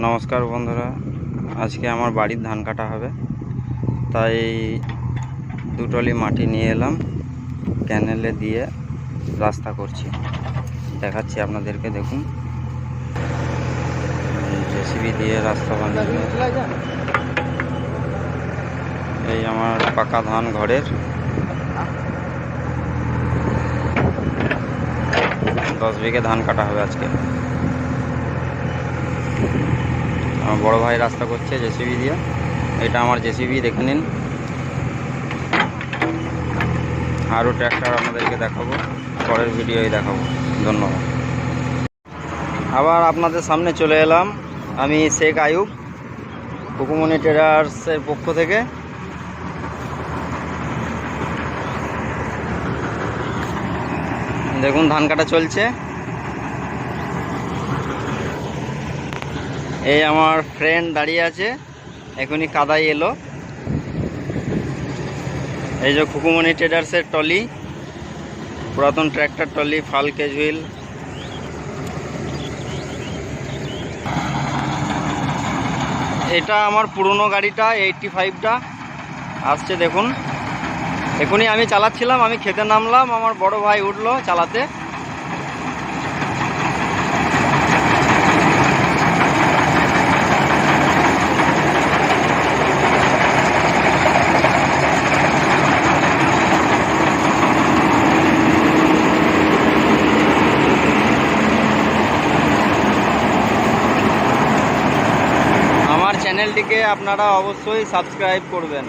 নমস্কার বন্ধুরা, আজকে আমার বাড়ির ধান কাটা হবে, তাই দুটলি মাটি নিয়ে এলাম, ক্যানেলে দিয়ে রাস্তা করছি। দেখাচ্ছি আপনাদেরকে, দেখুন জেসিবি দিয়ে রাস্তা বানিয়ে। এই আমার পাকা ধান ঘরের 10 বিঘে ধান কাটা হবে আজকে। আমার বড় ভাই রাস্তা করছে জেসিবি দিয়ে। এটা আমার জেসিবি, দেখে নিন। আরও ট্র্যাক্টর আপনাদেরকে দেখাবো, পরের ভিডিওয় দেখাবো। ধন্যবাদ। আবার আপনাদের সামনে চলে এলাম, আমি শেখ আয়ুব, হুকুমনি ট্রেডার্সের পক্ষ থেকে। দেখুন ধান কাটা চলছে। এই আমার ফ্রেন্ড দাঁড়িয়ে আছে, এখনই কাদাই এলো। এই যে হুকুমনি ট্রেডার্সের ট্রলি, পুরাতন ট্র্যাক্টর ট্রলি, ফাল ক্যাজুয়াল। এটা আমার পুরনো গাড়িটা, 85টা আসছে। দেখুন এখনই আমি চালাচ্ছিলাম, আমি খেতে নামলাম, আমার বড় ভাই উঠলো চালাতে। আমার চ্যানেলটিকে আপনারা অবশ্যই সাবস্ক্রাইব করবেন।